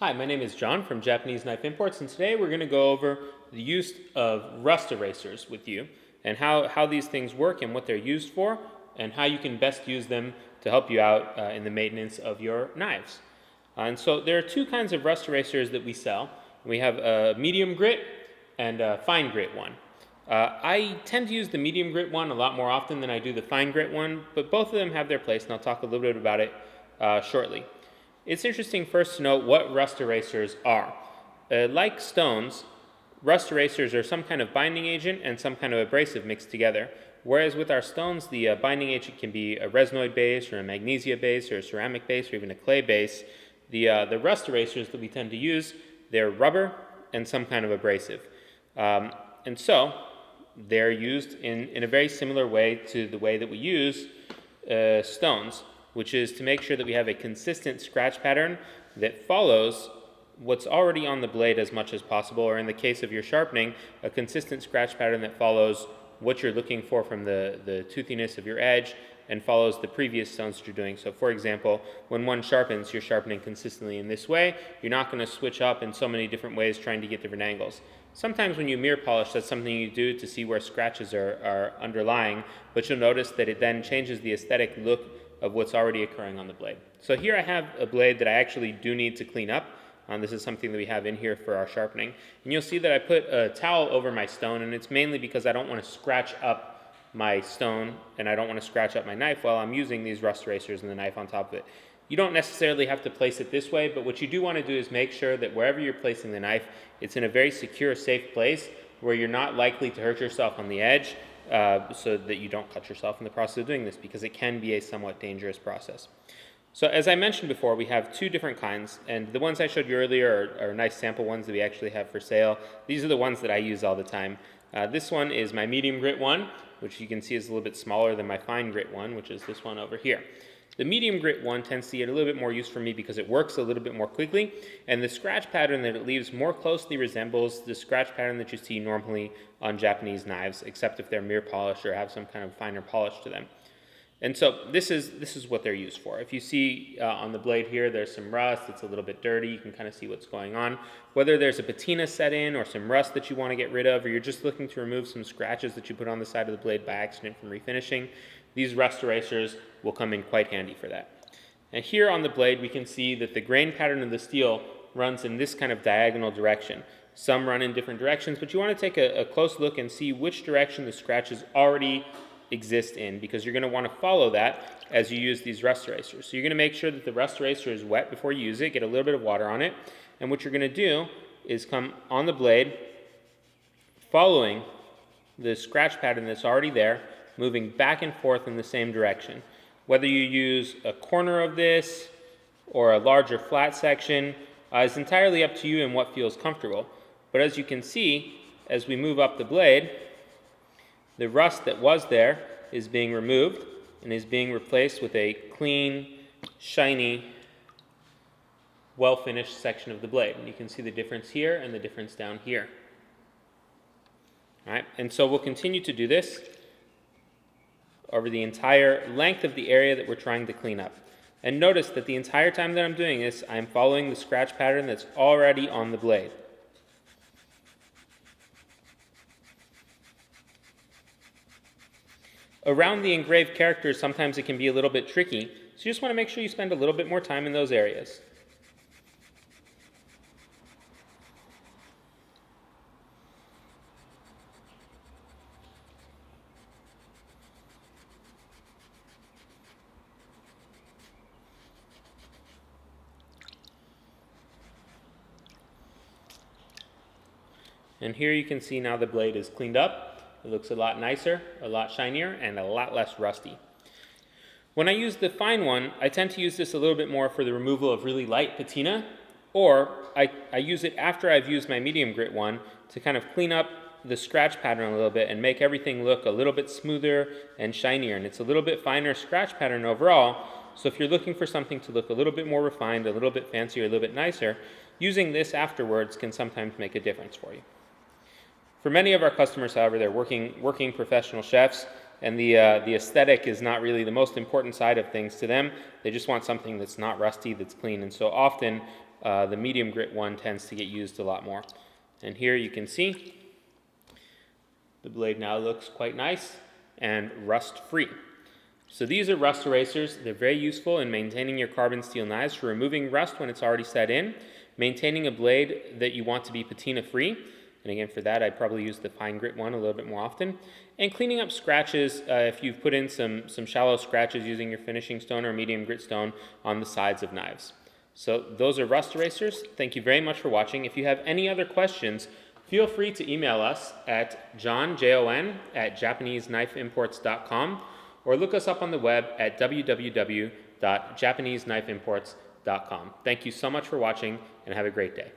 Hi, my name is John from Japanese Knife Imports, and today we're going to go over the use of rust erasers with you and how these things work and what they're used for and how you can best use them to help you out in the maintenance of your knives. And so there are two kinds of rust erasers that we sell. We have a medium grit and a fine grit one. I tend to use the medium grit one a lot more often than I do the fine grit one, but both of them have their place, and I'll talk a little bit about it shortly. It's interesting first to note what rust erasers are. Like stones, rust erasers are some kind of binding agent and some kind of abrasive mixed together. Whereas with our stones, the binding agent can be a resinoid base or a magnesia base or a ceramic base or even a clay base. The rust erasers that we tend to use, they're rubber and some kind of abrasive. And so they're used in a very similar way to the way that we use stones, which is to make sure that we have a consistent scratch pattern that follows what's already on the blade as much as possible, or in the case of your sharpening, a consistent scratch pattern that follows what you're looking for from the toothiness of your edge and follows the previous stones that you're doing. So for example, when one sharpens, you're sharpening consistently in this way. You're not going to switch up in so many different ways trying to get different angles. Sometimes when you mirror polish, that's something you do to see where scratches are underlying, but you'll notice that it then changes the aesthetic look of what's already occurring on the blade. So here I have a blade that I actually do need to clean up. This is something that we have in here for our sharpening. And you'll see that I put a towel over my stone, and it's mainly because I don't want to scratch up my stone and I don't want to scratch up my knife while I'm using these rust erasers and the knife on top of it. You don't necessarily have to place it this way, but what you do want to do is make sure that wherever you're placing the knife, it's in a very secure, safe place where you're not likely to hurt yourself on the edge, so that you don't cut yourself in the process of doing this, because it can be a somewhat dangerous process. So as I mentioned before, we have two different kinds, and the ones I showed you earlier are nice sample ones that we actually have for sale. These are the ones that I use all the time. This one is my medium grit one, which you can see is a little bit smaller than my fine grit one, which is this one over here. The medium grit one tends to get a little bit more use for me because it works a little bit more quickly, and the scratch pattern that it leaves more closely resembles the scratch pattern that you see normally on Japanese knives, except if they're mirror polished or have some kind of finer polish to them. And so this is what they're used for. If you see on the blade here, there's some rust, it's a little bit dirty, you can kind of see what's going on. Whether there's a patina set in or some rust that you want to get rid of, or you're just looking to remove some scratches that you put on the side of the blade by accident from refinishing, these rust erasers will come in quite handy for that. And here on the blade, we can see that the grain pattern of the steel runs in this kind of diagonal direction. Some run in different directions, but you want to take a close look and see which direction the scratches already exist in, because you're going to want to follow that as you use these rust erasers. So you're going to make sure that the rust eraser is wet before you use it, get a little bit of water on it, and what you're going to do is come on the blade, following the scratch pattern that's already there, moving back and forth in the same direction. Whether you use a corner of this or a larger flat section is entirely up to you and what feels comfortable. But as you can see, as we move up the blade, the rust that was there is being removed and is being replaced with a clean, shiny, well-finished section of the blade. And you can see the difference here and the difference down here. All right, and so we'll continue to do this over the entire length of the area that we're trying to clean up. And notice that the entire time that I'm doing this, I'm following the scratch pattern that's already on the blade. Around the engraved characters, sometimes it can be a little bit tricky, so you just want to make sure you spend a little bit more time in those areas. And here you can see now the blade is cleaned up. It looks a lot nicer, a lot shinier, and a lot less rusty. When I use the fine one, I tend to use this a little bit more for the removal of really light patina, or I use it after I've used my medium grit one to kind of clean up the scratch pattern a little bit and make everything look a little bit smoother and shinier. And it's a little bit finer scratch pattern overall, so if you're looking for something to look a little bit more refined, a little bit fancier, a little bit nicer, using this afterwards can sometimes make a difference for you. For many of our customers, however, they're working professional chefs, and the aesthetic is not really the most important side of things to them. They just want something that's not rusty, that's clean. And so often the medium grit one tends to get used a lot more. And here you can see the blade now looks quite nice and rust-free. So these are rust erasers. They're very useful in maintaining your carbon steel knives for removing rust when it's already set in, maintaining a blade that you want to be patina-free, and again for that I'd probably use the fine grit one a little bit more often, and cleaning up scratches if you've put in some shallow scratches using your finishing stone or medium grit stone on the sides of knives. So those are rust erasers. Thank you very much for watching. If you have any other questions, feel free to email us at john@japaneseknifeimports.com or look us up on the web at www.japaneseknifeimports.com. Thank you so much for watching and have a great day.